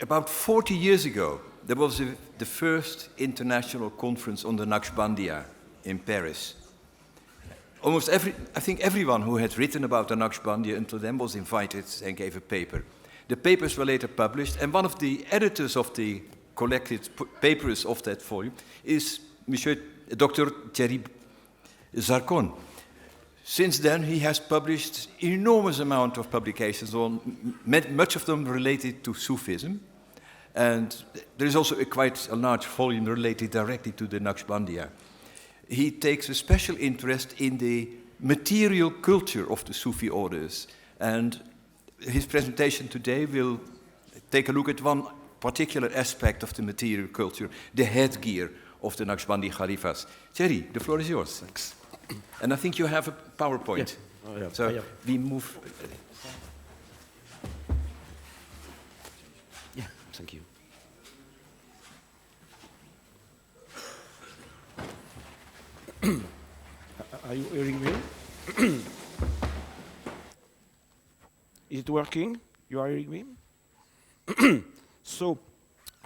About 40 years ago, there was the first international conference on the Naqshbandiya in Paris. I think everyone who had written about the Naqshbandiya until then was invited and gave a paper. The papers were later published, and one of the editors of the collected papers of that volume is Dr. Tیری Zargōn. Since then, he has published enormous amount of publications, much of them related to Sufism, and there is also quite a large volume related directly to the Naqshbandiya. He takes a special interest in the material culture of the Sufi orders, and his presentation today will take a look at one particular aspect of the material culture, the headgear of the Naqshbandi Khalifas. Tیری, the floor is yours. Thanks. And I think you have a PowerPoint. Yeah. So we move. Yeah, thank you. Are you hearing me? Is it working? You are hearing me? So,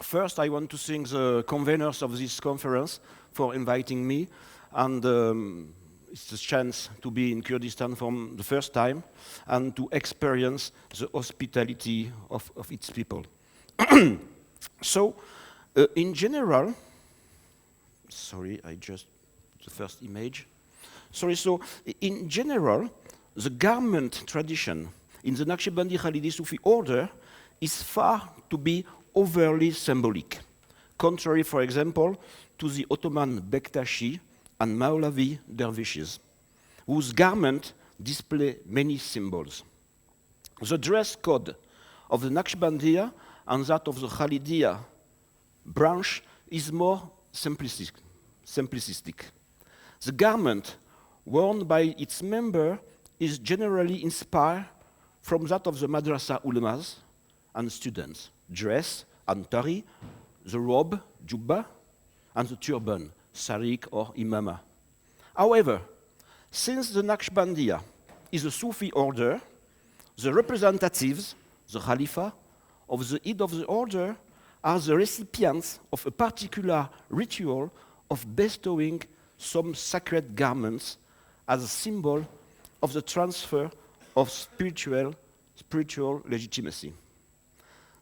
first I want to thank the conveners of this conference for inviting me, and it's a chance to be in Kurdistan for the first time and to experience the hospitality of its people. So, in general, sorry, the first image. Sorry, so in general, the garment tradition in the Naqshbandi Khalidi Sufi order is far to be overly symbolic, contrary, for example, to the Ottoman Bektashi and Maulavi dervishes, whose garment display many symbols. The dress code of the Naqshbandiya and that of the Khalidiya branch is more simplistic. The garment worn by its member is generally inspired from that of the madrasa ulamas and students, dress and tari, the robe, jubba, and the turban, sarik or imama. However, since the Naqshbandiya is a Sufi order, the representatives, the Khalifa, of the head of the order are the recipients of a particular ritual of bestowing some sacred garments as a symbol of the transfer of spiritual legitimacy.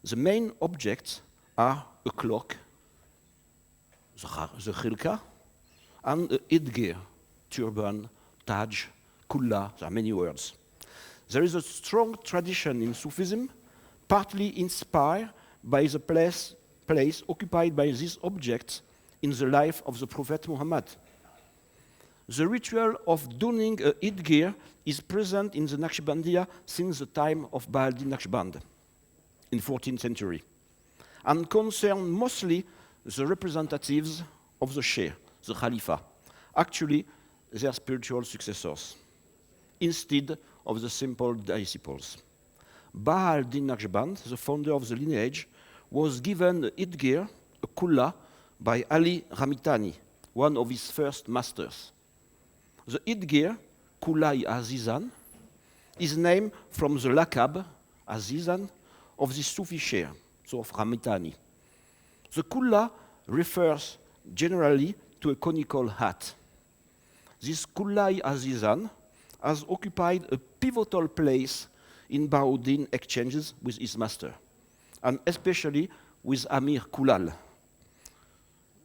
The main objects are a cloak, the khilka, and a headgear, turban, taj, kulla, there are many words. There is a strong tradition in Sufism, partly inspired by the place occupied by these objects in the life of the Prophet Muhammad. The ritual of donning a headgear is present in the Naqshbandiya since the time of Bahaldin Naqshband in 14th century, and concern mostly the representatives of the Sheikh, the Khalifa, actually their spiritual successors, instead of the simple disciples. Bahaldin Naqshband, the founder of the lineage, was given a headgear, a kulla, by Ali Ramitani, one of his first masters. The headgear, Kullai Azizan, is named from the lakab, Azizan, of the Sufi sheikh, so of Ramitani. The kulla refers generally to a conical hat. This Kullai Azizan has occupied a pivotal place in Bahauddin exchanges with his master, and especially with Amir Kulal,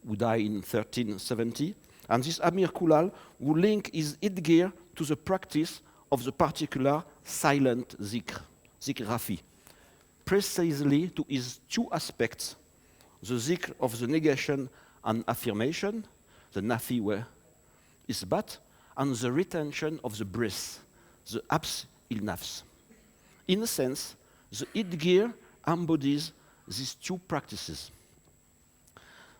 who died in 1370, and this Amir Kulal will link his headgear to the practice of the particular silent zikr, zikr rafi, precisely to his two aspects, the zikr of the negation and affirmation, the nafi wa isbat, and the retention of the breath, the abs il nafs. In a sense, the headgear embodies these two practices.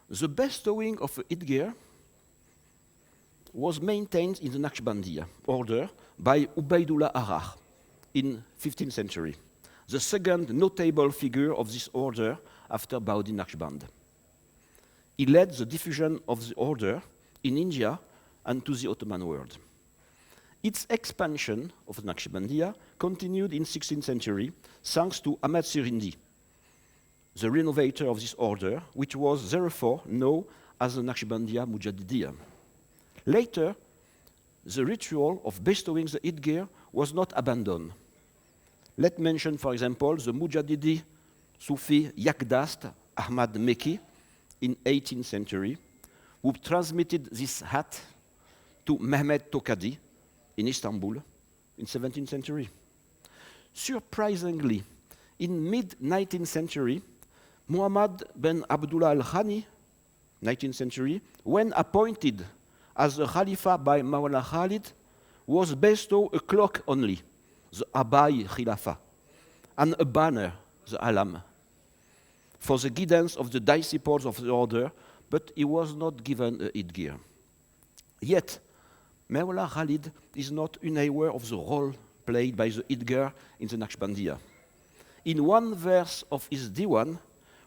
The bestowing of a headgear was maintained in the Naqshbandiya order by Ubaydullah Arrah in 15th century, the second notable figure of this order after Bahauddin Naqshband. He led the diffusion of the order in India and to the Ottoman world. Its expansion of Naqshbandiya continued in 16th century thanks to Ahmad Sirindi, the renovator of this order, which was therefore known as the Naqshbandiya Mujaddidiya. Later, the ritual of bestowing the headgear was not abandoned. Let's mention, for example, the Mujaddidi Sufi Yaqdast Ahmad Mekki in 18th century, who transmitted this hat to Mehmed Tokadi in Istanbul in 17th century. Surprisingly, in mid-19th century, Muhammad bin Abdullah al-Khani, 19th century, when appointed as the Khalifa by Mawlana Khalid, was bestowed a cloak only, the Abai Khilafa, and a banner, the Alam, for the guidance of the disciples of the order, but he was not given a headgear. Yet, Mawlana Khalid is not unaware of the role played by the headgear in the Naqshbandiya. In one verse of his Diwan,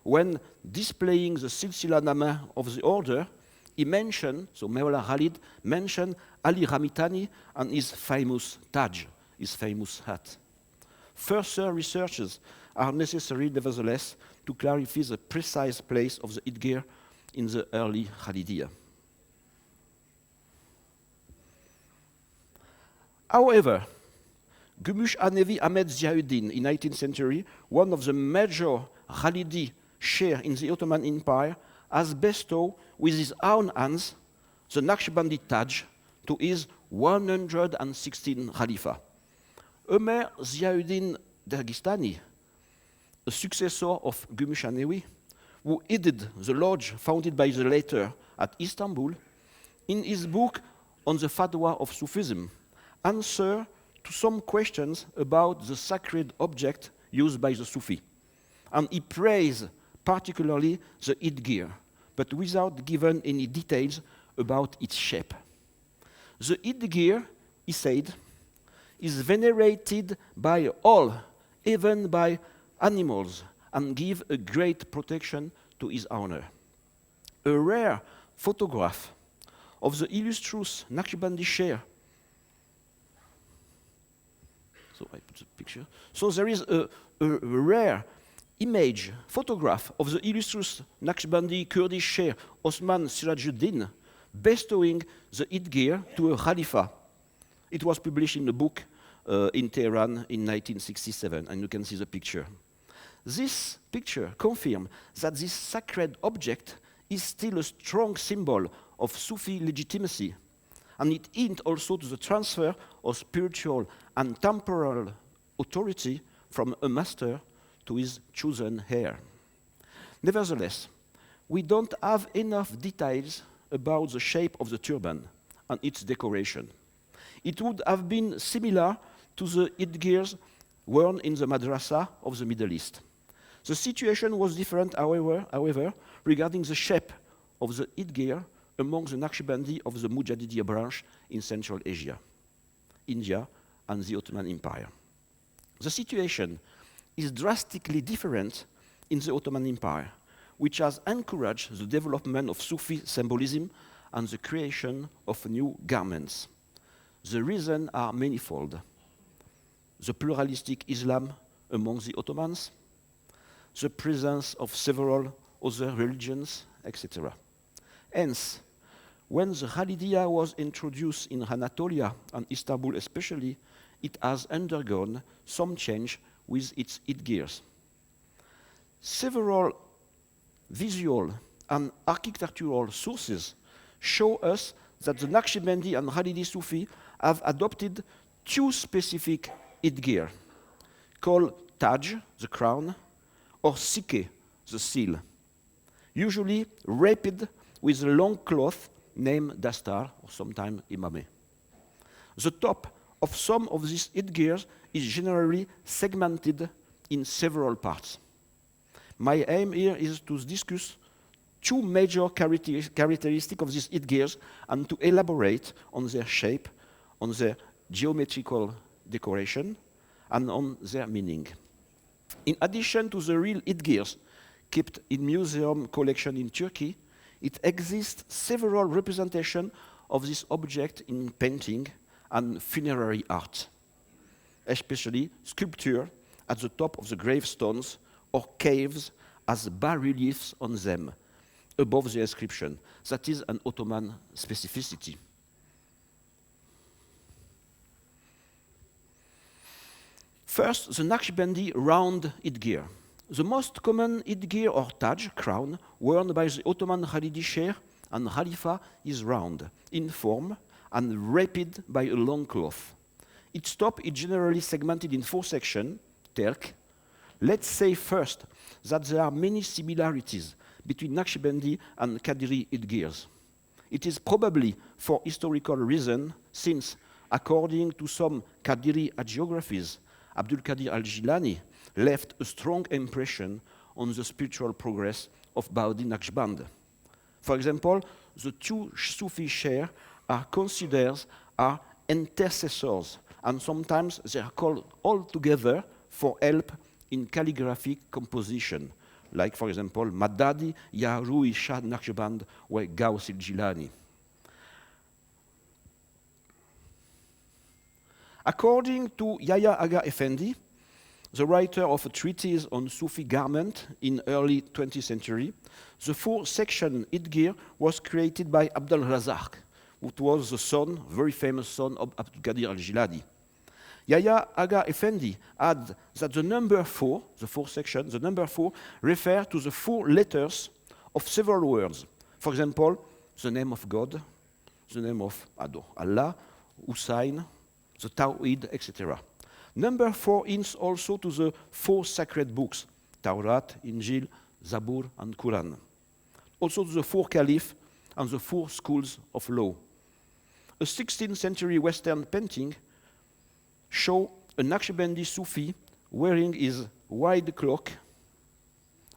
when displaying the Silsila Nama of the order, he mentioned, so Mawlana Khalid mentioned Ali Ramitani and his famous Taj, his famous hat. Further researches are necessary, nevertheless, to clarify the precise place of the headgear in the early Khalidiyya. However, Gumush Anevi Ahmed Ziauddin in 19th century, one of the major Khalidi sheikh in the Ottoman Empire, has bestowed with his own hands the Naqshbandi Taj to his 116 Khalifa. Ömer Ziauddin Dagestani, a successor of Gumush Anevi, who headed the lodge founded by the latter at Istanbul, in his book on the Fatwa of Sufism, answer to some questions about the sacred object used by the Sufi. And he praised particularly the headgear, but without giving any details about its shape. The headgear, he said, is venerated by all, even by animals, and give a great protection to his honor. A rare photograph of the illustrious Naqshbandi sheikh. So I put the picture. So there is a rare image, photograph of the illustrious Naqshbandi Kurdish sheikh Osman Sirajuddin bestowing the headgear to a Khalifa. It was published in a book in Tehran in 1967, and you can see the picture. This picture confirms that this sacred object is still a strong symbol of Sufi legitimacy, and it hints also to the transfer of spiritual and temporal authority from a master to his chosen heir. Nevertheless, we don't have enough details about the shape of the turban and its decoration. It would have been similar to the headgears worn in the madrasa of the Middle East. The situation was different, however, regarding the shape of the headgear among the Naqshbandi of the Mujaddidiya branch in Central Asia, India, and the Ottoman Empire. The situation is drastically different in the Ottoman Empire, which has encouraged the development of Sufi symbolism and the creation of new garments. The reasons are manifold. The pluralistic Islam among the Ottomans, the presence of several other religions, etc. Hence, when the Khalidiyya was introduced in Anatolia and Istanbul especially, it has undergone some change with its headgears. Several visual and architectural sources show us that the Naqshbandi and Khalidi Sufi have adopted two specific headgear, called Taj, the crown, or Sike, the seal, usually wrapped with a long cloth named dastar, or sometimes imame. The top of some of these headgears is generally segmented in several parts. My aim here is to discuss two major characteristics of these headgears and to elaborate on their shape, on their geometrical decoration, and on their meaning. In addition to the real headgears kept in museum collection in Turkey, it exists several representations of this object in painting and funerary art, especially sculpture at the top of the gravestones or caves has bas-reliefs on them above the inscription. That is an Ottoman specificity. First, the Naqshbandi round headgear. The most common headgear or taj, crown, worn by the Ottoman Khalidi Sheikh and Khalifa is round, in form, and wrapped by a long cloth. Its top is generally segmented in 4 sections, terk. Let's say first that there are many similarities between Naqshbandi and Qadiri headgears. It is probably for historical reason, since, according to some Qadiri hagiographies, Abdul Qadir al-Jilani left a strong impression on the spiritual progress of Baudi Naqshband. For example, the 2 Sufi sheikhs are considered as intercessors, and sometimes they are called all together for help in calligraphic composition, like, for example, Madadi Ya Rui Shah Naqshband wa Gaus al-Jilani. According to Yahya Aga Effendi, the writer of a treatise on Sufi garment in early 20th century, the 4-section headgear was created by Abdul Razak, who was the son, very famous son of Abdul Qadir al-Jilani. Yahya Aga Effendi adds that the number 4, the 4th section, the number 4 refers to the 4 letters of several words. For example, the name of God, the name of Allah, Hussein, the Tawhid, etc. Number 4 hints also to the 4 sacred books, Taurat, Injil, Zabur, and Quran. Also to the 4 caliphs and the 4 schools of law. A 16th century Western painting shows a Naqshbandi Sufi wearing his wide cloak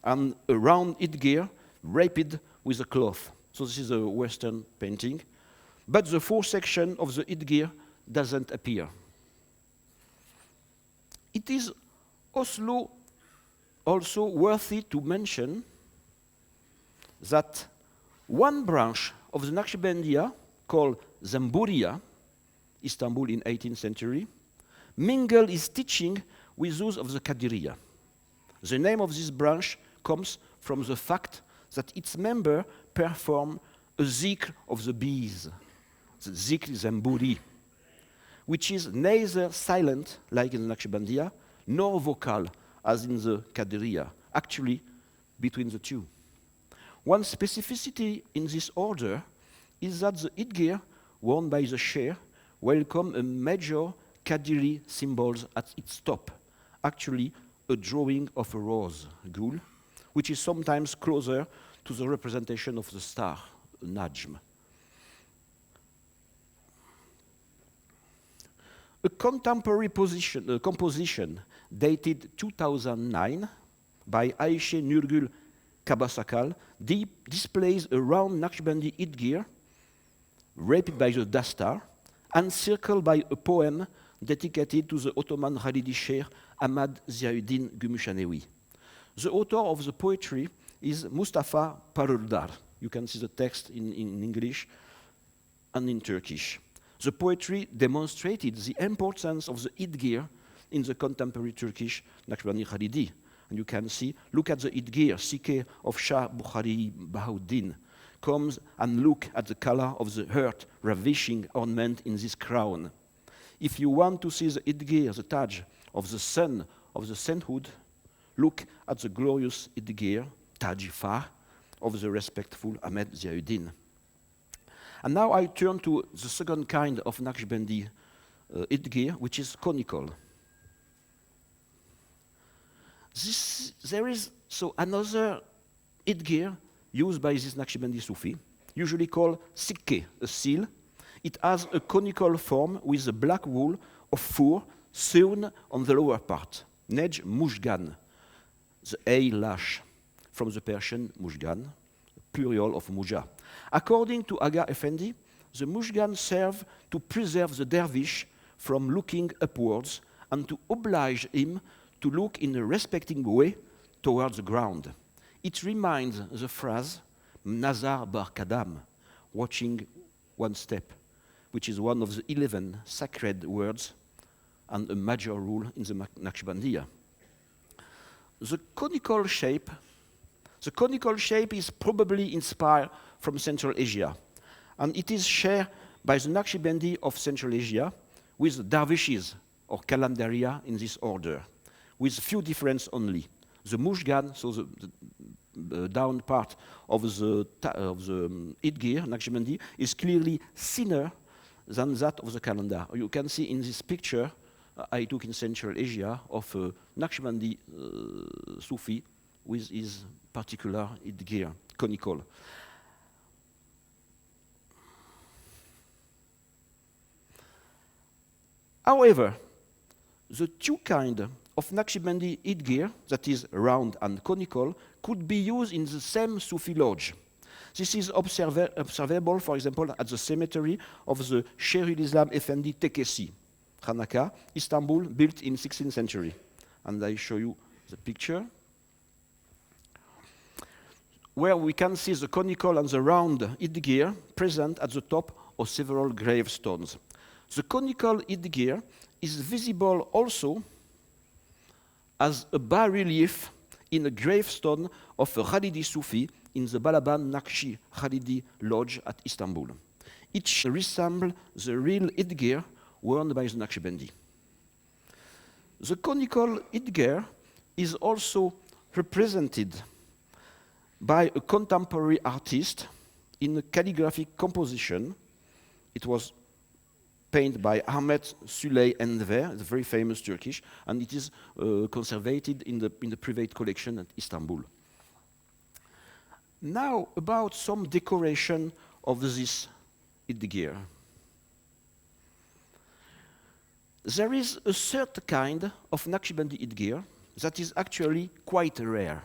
and a round headgear wrapped with a cloth. So this is a Western painting. But the 4th section of the headgear doesn't appear. It is also worthy to mention that one branch of the Naqshbandiya, called Zamburia, Istanbul in 18th century, mingled his teaching with those of the Qadiriya. The name of this branch comes from the fact that its members perform a zikr of the bees, the zikr Zamburi, which is neither silent, like in the Naqshbandiya, nor vocal, as in the Qadiriya, actually between the two. One specificity in this order is that the headgear worn by the sheikh welcomes a major Qadiri symbols at its top, actually a drawing of a rose, gul, which is sometimes closer to the representation of the star, Najm. A contemporary composition dated 2009 by Ayşe Nurgül Kabasakal displays a round Naqshbandi headgear wrapped by the dastar, encircled by a poem dedicated to the Ottoman Khalidi Sheikh Ahmad Ziauddin Gümüşhanevi. The author of the poetry is Mustafa Parıldar. You can see the text in English and in Turkish. The poetry demonstrated the importance of the headgear in the contemporary Turkish Naqshbandi Khalidi. And you can see, look at the headgear, Sikhe of Shah Bukhari Bahauddin. Comes and look at the color of the heart ravishing ornament in this crown. If you want to see the headgear, the taj of the son of the sainthood, look at the glorious headgear, Tajifah, of the respectful Ahmed Ziauddin. And now I turn to the second kind of Naqshbandi headgear, which is conical. There is another headgear used by this Naqshbandi Sufi, usually called sikke, a seal. It has a conical form with a black wool of fur sewn on the lower part, nej mushgan, the eyelash, from the Persian mushgan, plural of muja. According to Aga Effendi, the mushgan serve to preserve the dervish from looking upwards and to oblige him to look in a respecting way towards the ground. It reminds the phrase, Nazar bar kadam, watching one step, which is one of the 11 sacred words and a major rule in the Naqshbandiya. The conical shape The conical shape is probably inspired from Central Asia, and it is shared by the Naqshbandi of Central Asia with dervishes or calendaria in this order, with few differences only. The mushgan, so the down part of the headgear, Naqshbandi, is clearly thinner than that of the calendar. You can see in this picture I took in Central Asia of a Naqshbandi Sufi with his particular headgear, conical. However, the two kinds of Naqshbandi headgear, that is round and conical, could be used in the same Sufi lodge. This is observable, for example, at the cemetery of the Shehul Islam Effendi Tekesi, Khanaka, Istanbul, built in 16th century. And I show you the picture, where we can see the conical and the round headgear present at the top of several gravestones. The conical headgear is visible also as a bas-relief in a gravestone of a Khalidi Sufi in the Balaban Naqshi Khalidi Lodge at Istanbul. Each resembles the real headgear worn by the Naqshbandi. The conical headgear is also represented by a contemporary artist in a calligraphic composition. It was painted by Ahmet Süley Enver, the very famous Turkish, and it is conserved in the private collection at Istanbul. Now about some decoration of this headgear. There is a third kind of Naqshbandi headgear that is actually quite rare.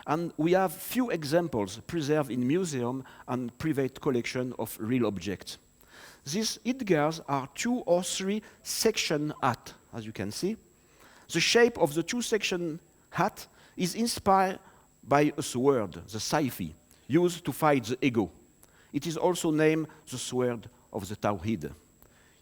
And we have few examples preserved in museum and private collection of real objects. These headgears are 2 or 3 section hat, as you can see. The shape of the 2-section hat is inspired by a sword, the saifi, used to fight the ego. It is also named the sword of the Tawhid,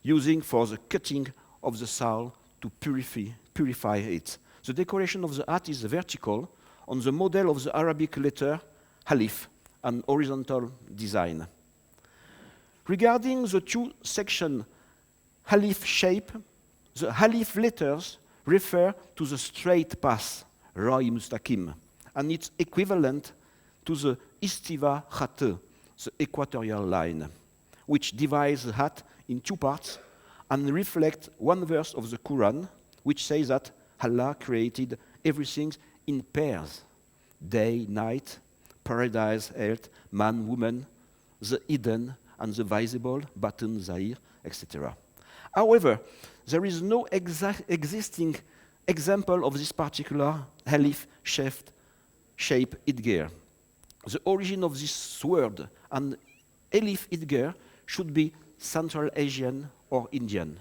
using for the cutting of the soul to purify it. The decoration of the hat is vertical on the model of the Arabic letter Alif, an horizontal design. Regarding the 2-section Alif shape, the Alif letters refer to the straight path, Ra'i Mustaqim, and its equivalent to the Istiva Khat, the equatorial line, which divides the hat in 2 parts and reflects one verse of the Quran, which says that Allah created everything in pairs, day, night, paradise, earth, man, woman, the hidden and the visible, Batun, Zahir, etc. However, there is no existing example of this particular Alif-shaped headgear. The origin of this word and Alif headgear should be Central Asian or Indian.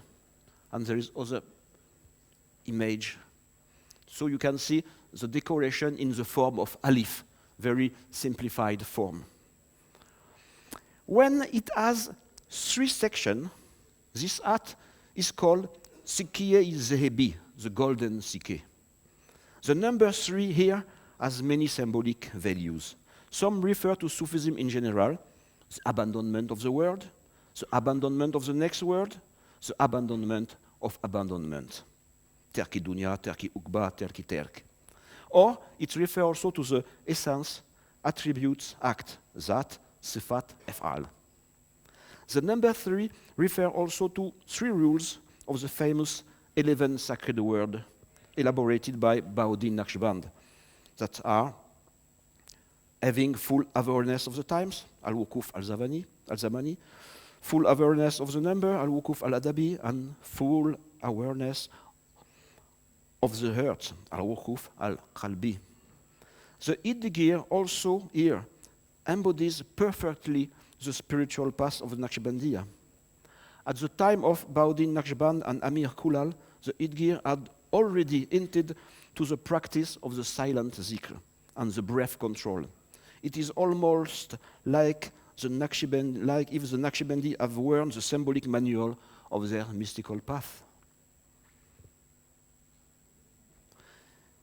And there is other image. So you can see the decoration in the form of Alif, very simplified form. When it has 3 sections, this hat is called Sikiye Zehebi, the golden Sikke. The number 3 here has many symbolic values. Some refer to Sufism in general, the abandonment of the world, the abandonment of the next world, the abandonment of abandonment. Terki dunya, terki ukba, terki terk. Or it refers also to the essence, attributes, act, zat, sifat, af'al. The number 3 refers also to 3 rules of the famous 11 sacred words elaborated by Bahauddin Naqshband, that are having full awareness of the times, al-wukuf al-zamani, full awareness of the number, al-wukuf al-adabi, and full awareness of the heart, al-wukuf al-qalbi. The headgear also here embodies perfectly the spiritual path of the Naqshbandiya. At the time of Bahauddin Naqshband and Amir Kulal, the headgear had already hinted to the practice of the silent zikr and the breath control. It is almost like if the Naqshbandi have worn the symbolic manual of their mystical path.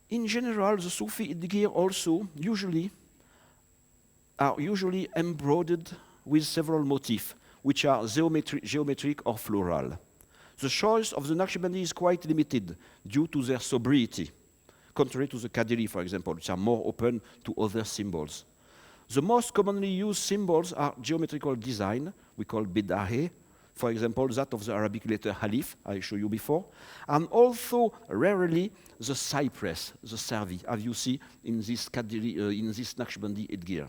In general, the Sufi headgear also usually are usually embroidered with several motifs, which are geometric or floral. The choice of the Naqshbandi is quite limited due to their sobriety, contrary to the Qadiri, for example, which are more open to other symbols. The most commonly used symbols are geometrical design, we call bidahe, for example, that of the Arabic letter Alif, I showed you before, and also rarely the cypress, the servi, as you see in this Naqshbandi headgear.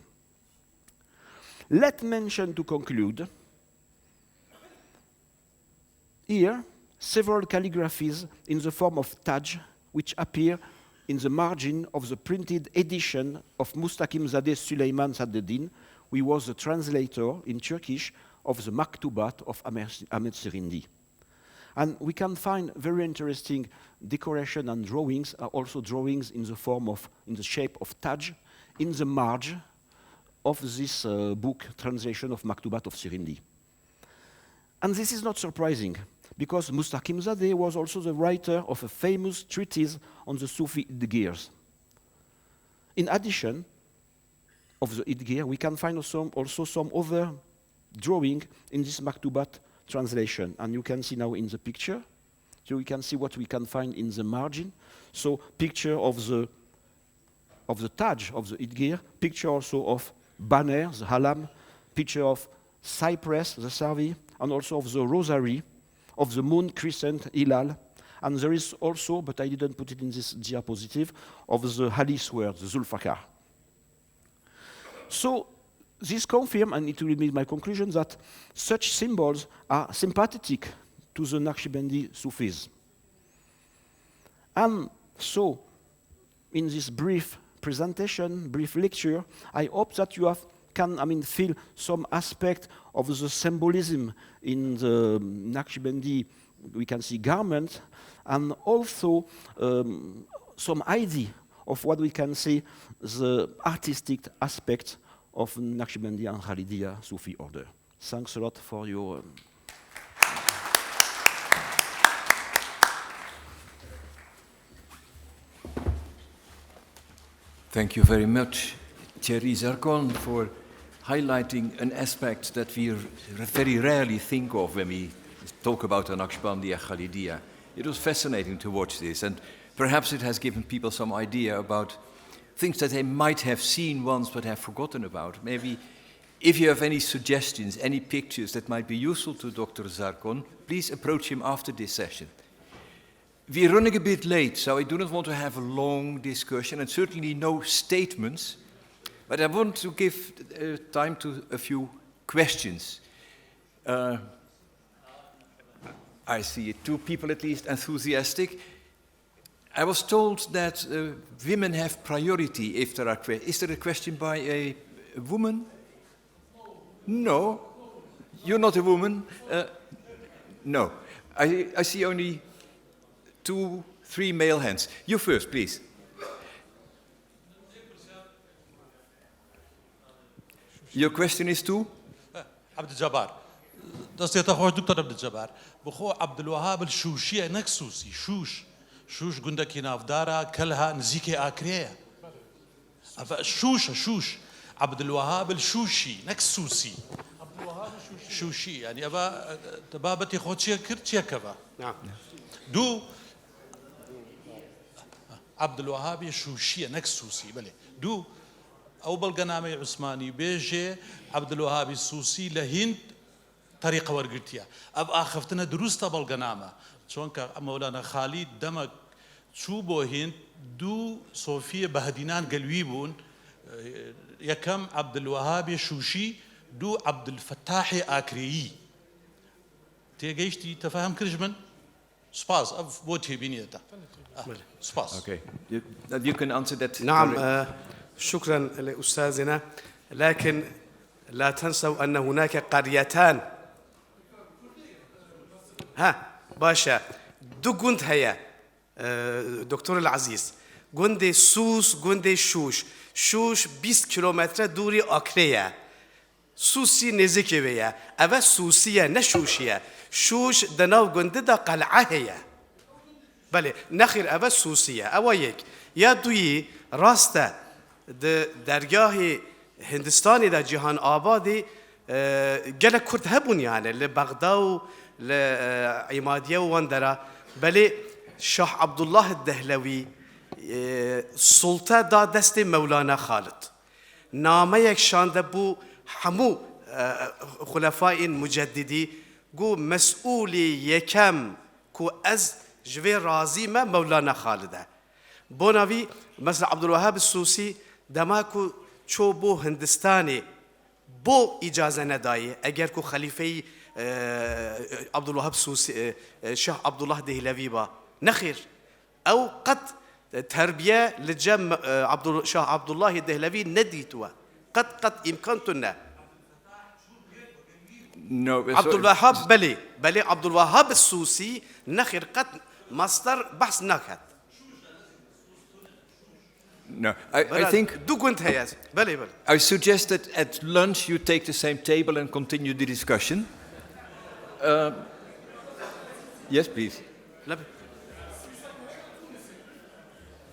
Let mention to conclude, here, several calligraphies in the form of Taj, which appear in the margin of the printed edition of Mustakimzadeh Süleyman Sadreddin, who was the translator in Turkish of the Maktubat of Ahmed Sirindi. And we can find very interesting decoration and drawings, also drawings in the form of, in the shape of Taj, in the margin of this book translation of Maktubat of Sirindi. And this is not surprising, because Mustakimzadeh was also the writer of a famous treatise on the Sufi headgears. In addition of the headgear, we can find also some other drawing in this Maktubat translation. And you can see now in the picture, so we can see what we can find in the margin. So picture of the Taj, of the headgear, picture also of banner, the halam, picture of cypress, the sarvi, and also of the rosary, of the moon crescent, hilal, and there is also, but I didn't put it in this diapositive, of the hadith word, the zulfakar. So this confirms, and it will be my conclusion, that such symbols are sympathetic to the Naqshbandi Sufis. And so, in this brief presentation, brief lecture, I hope that you can feel some aspect of the symbolism in the Naqshbandi, we can see garment, and also some idea of what we can say the artistic aspect of Naqshbandi and Khalidiya Sufi order. Thanks a lot for your... Thank you very much, Thierry Zargón, for highlighting an aspect that we very rarely think of when we talk about the Naqshbandi and Khalidiya. It was fascinating to watch this, and perhaps it has given people some idea about things that they might have seen once but have forgotten about. Maybe if you have any suggestions, any pictures that might be useful to Dr. Zargón, please approach him after this session. We're running a bit late, so I do not want to have a long discussion and certainly no statements, but I want to give time to a few questions. I see two people at least enthusiastic. I was told that women have priority if there are questions. Is there a question by a woman? No. You're not a woman? No. I see only 2, 3 male hands. You first, please. Your question is to? عبد الجبار. دستي خوش دكتور عبد الجبار. بخو عبد الوهاب الشوشية نكسوسي شوش قندكي نافدارا كلها نزيكي آكرية. شوش عبد الوهاب الشوشي نكسوسي. عبد الوهاب شوشي يعني أبا تبابتي خوتشي كرتشي كذا. نعم. دو عبد الوهاب شوشية نكسوسي بلي دو أو بلغنامي عثماني بيجي عبد الوهاب السوسي لهند طريقة ورقتيا أب آخفتنا دروستا بلغنامة شونك مولانا خالد دمك شو بو هند دو صوفية بهدينان قلويبون يكم عبد الوهاب شوشي دو عبد الفتاح آكريي تيجيشتي تفهم كرجمن سباس أف بوتي بنيتا سباس. Okay. You can answer that. نعم شكرا لأستاذنا لكن لا تنسوا أن هناك قريتان باشا دو قند هيا دكتور العزيز قند سوس قند شوش 20 كيلومتر دوري أكريا سوسي نزيكي ويا أبا سوسية نشوشية شوش دناو قند دا قلعة هيا بله نخير أبا سوسية أويك يا دوي راستا درگاه هندستاني دا جيهان آبادي قال كرد هبون يعني لبغداد لعمادية واندرا بل شاه عبد الله الدهلوي سلطة دا دست مولانا خالد نامه یک شانده بو همو خلفاء مجددی گو مسئولی یکم کو از جوی رازی ما مولانا خالده بوناوی مثل عبدالوهاب السوسی دماکو چو بو هندستانی بو اجازه ندایه اگر کو خلیفه عبدالوهاب السوسی شاه عبدالله دهلوی با نخیر او قد تربیه لجم شاه عبدالله الدهلوي ندیتوا قد امکانتونه عبد الوهاب بلي عبد الوهاب السوسي نخير قد مصدر بحث نكت No, I think I suggest that at lunch you take the same table and continue the discussion. Yes, please.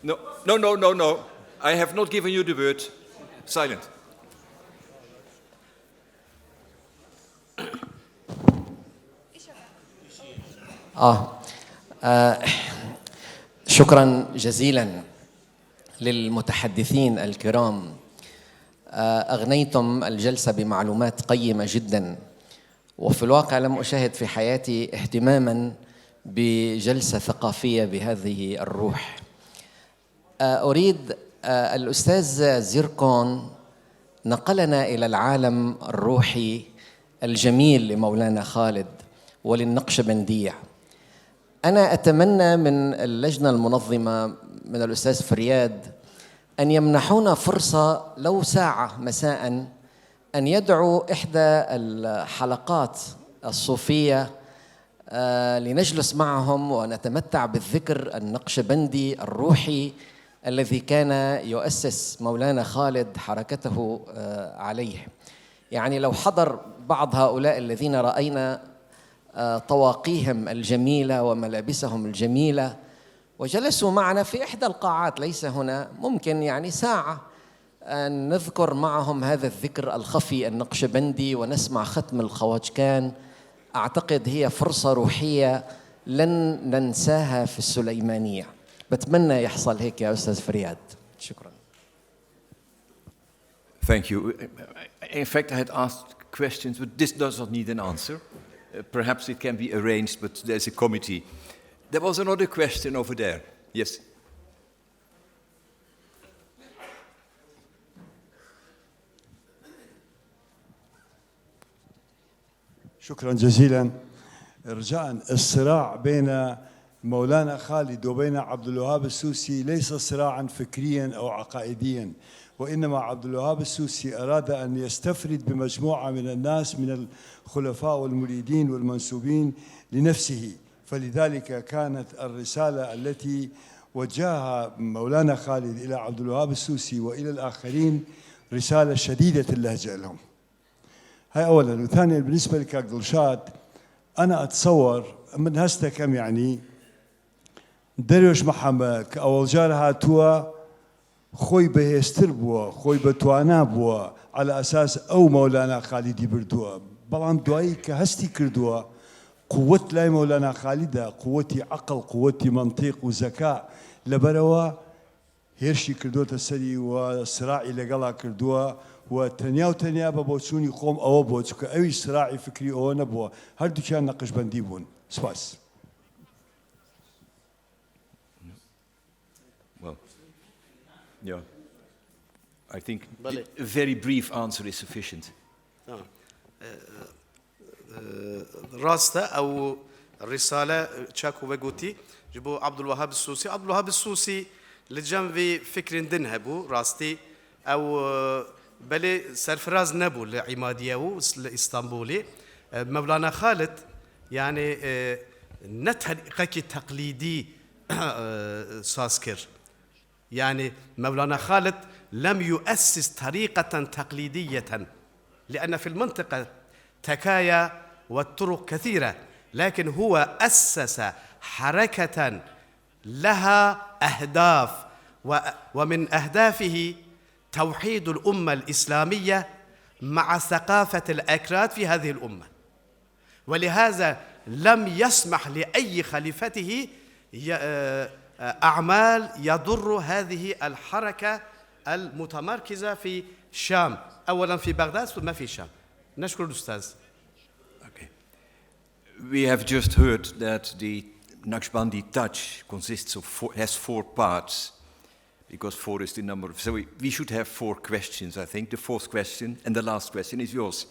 No. I have not given you the word. Silent. شكرا جزيلا للمتحدثين الكرام. أغنيتم الجلسة بمعلومات قيمة جدا، وفي الواقع لم أشاهد في حياتي اهتماما بجلسة ثقافية بهذه الروح. أريد الأستاذ زارگۆن نقلنا إلى العالم الروحي الجميل لمولانا خالد وللنقشبندية. أنا أتمنى من اللجنة المنظمة من الأستاذ فرياد أن يمنحونا فرصة لو ساعة مساء أن يدعوا إحدى الحلقات الصوفية لنجلس معهم ونتمتع بالذكر النقشبندي الروحي الذي كان يؤسس مولانا خالد حركته عليه. يعني لو حضر بعض هؤلاء الذين رأينا طواقيهم الجميلة وملابسهم الجميلة وجلسوا معنا في إحدى القاعات ليس هنا، ممكن يعني ساعة أن نذكر معهم هذا الذكر الخفي النقشبندي ونسمع ختم الخواجكان. أعتقد هي فرصة روحية لن ننساها في السليمانية. بتمنى يحصل هيك يا أستاذ فرياد. شكرا. Thank you. In fact, I had asked questions, but this does not need an answer. Perhaps it can be arranged, but there's a committee. There was another question over there. Yes. شكرا جزيلا. رجاء الصراع بين مولانا خالد وبين عبد الوهاب السوسي ليس صراعا فكريا أو عقائديا، وإنما عبد الوهاب السوسي أراد أن يستفرد بمجموعة من الناس من الخلفاء والمريدين والمنسوبين لنفسه، فلذلك كانت الرسالة التي وجهها مولانا خالد إلى عبد الوهاب السوسي وإلى الآخرين رسالة شديدة اللهجة لهم. هاي أولا. وثانيا بالنسبة لكاكدلشاد أنا أتصور من هسته كم يعني دروش محمد كأول جار هاتوا خوي بهستر بوا خوي بتوانا بوا على أساس أو مولانا خالدي بردوا بلان دعائي كهستي كردوا قوة لا مولانا خالدة قوتي عقل قوتي منطق وذكاء لبروا هيرشي كردوا تسري وصراعي لقلا كردوا وتنيا ببوتسوني قوم أو بوتسك أي صراعي فكري أو نبوا هردو كان نقشبندي بون سباس. Well, yeah. I think a very brief answer is sufficient. راسته أو الرسالة تشاكو وجوتي جبو عبد الوهاب السوسي. عبد الوهاب السوسي لجنبي فكر دنهبو راستي أو بلي سرفراز نبو لعمادية الإسطنبولي. مولانا خالد يعني نتهلقك تقليدي ساسكر. يعني مولانا خالد لم يؤسس طريقة تقليدية، لأن في المنطقة تكايا والطرق كثيرة، لكن هو أسس حركة لها أهداف، ومن أهدافه توحيد الأمة الإسلامية مع ثقافة الأكراد في هذه الأمة، ولهذا لم يسمح لأي خليفته أعمال يضر هذه الحركة المتمركزة في الشام، أولا في بغداد ثم في الشام. نشكر الأستاذ. Okay. We have just heard that the Naqshbandi touch has 4 parts, because 4 is the number. So we should have 4 questions, I think. The 4th question and the last question is yours.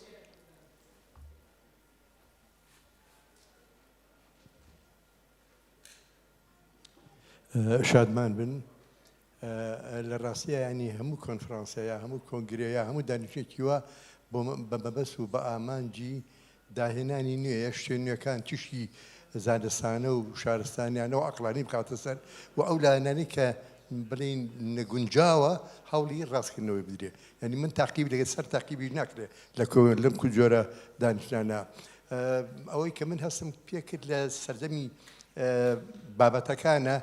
شادمان بن لە ڕاستیە ینی هەموو کۆنفرانسەیە هەموو کۆنگرەیە هەموو دانیشتێکیوە بۆ بەبەست و بە ئامانجی داهێنانی نوێیە شوێنەکان تشی زادەسانە و شارستانیانە و عەقلانی بخاتە سەر و ئەو لایەنانی کە بڵین نەگونجاوە هەوڵی ڕاستکردنەوەی بدرێ. ینی من تاقیب لەگەڵ سەر تاقیبی ناکرێت لەم جۆرە دانیشتانە. ئەوەی کە من هەستم پێکرد لە سەردەمی بابەتەکانە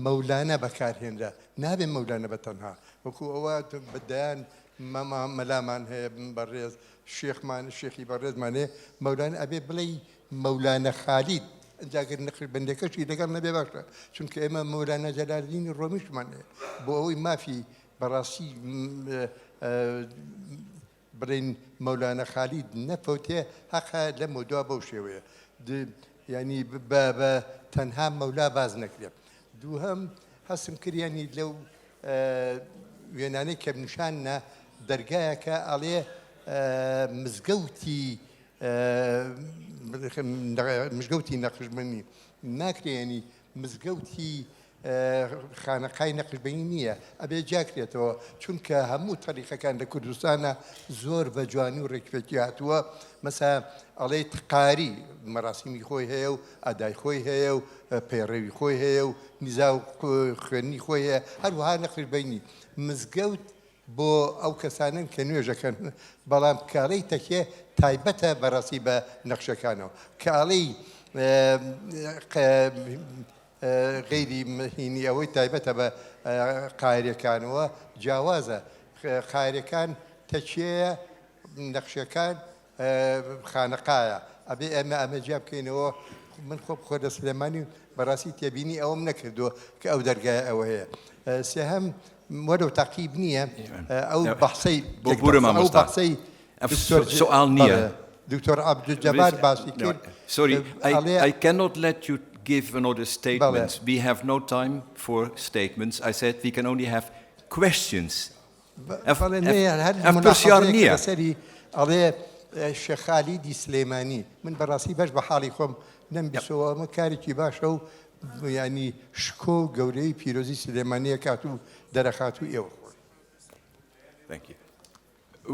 مەولانە بەکارهێنرا، نابێت مەولانە بەتەنها، وەکو ئەوە بەدایان مەلامان هەیە بەڕێز شێخمان شێخی بەڕێزمان هەیە، مەولانە ئەبێ بڵێ مەولانە خالید ئەجاگەر نەقشبەندەکەشی لەگەڵ نەبێ باشە، چونکە ئێمە مەولانە جەلالدینی ڕۆمیشمان هەیە بۆ ئەوەی مافی بەڕاستی بڵێن مەولانە خالید نەفەوتێ حەقە لە مۆدوا بەو شێوەیە، ینی بە تەنها مەولا باز نەکرێت. دووهەم هەستم کردیانی لەو وێنانەی کە نیشانە دەرگایەکە ئەڵێ مزگەوتی نەقشبەندی ناکرێنی مزگەوتی خانەقای نەقشبەندی نییە، ئەبێ جاکرێتەوە، چونکە هەموو تەریقەکان لە کوردستانە زۆر بە جوانی و ڕێکفێتی هاتووە. مەسا ئەڵێ تقاری مەراسیمی خۆی هەیە و ئەدای خۆی هەیە و پەیڕێوی خۆی هەیە و نیزا و خوێنی خۆی هەیە، هەروەها نەقشبەندی مزگەوت بۆ ئەو کەسانن کە نوێژەکەن، بەڵام کاڵەی تەکێ تایبەتە بەڕاستی بە نەخشەکانەوە، کاڵەی غیری هینی ئەوەی تایبەتە بە قایرەکانەوە جیاوازە. قایرەکان تەکێیە، نەخشەکان خانەقایە، ئەبێ ئەمە جیا بکەینەوە. من خۆ سلێمانی بەڕاستی تێبینی ئەوم نەکردووە کە ئەو دەرگایە ئەوە هەیە. سێهەم وەرە و تاقیب نییە ئەو بەحسەی سوال نییە. دکتۆر عەبدولجەبار باسی کرد. Sorry, I cannot let you give another statement. We have no time for statements. I said we can only have questions. ئەڵێ شێخ خالیدی سلێمانی، من بەڕاستی بەش بە حاڵی خۆم نەمبیستەوە، ئەمە کارێکی باشە و ینی شکۆ و گەورەی پیرۆزی سلێمانیە کات و دەرەخات و ئێوە. Thank you.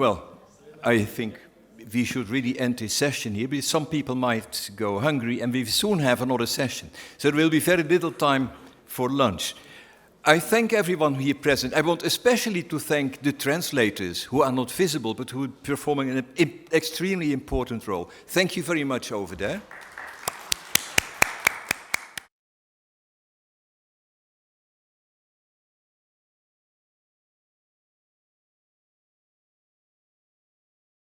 Well, I think we should really end this session here, because some people might go hungry and we soon have another session. So there will be very little time for lunch. I thank everyone here present. I want especially to thank the translators who are not visible but who are performing an extremely important role. Thank you very much over there.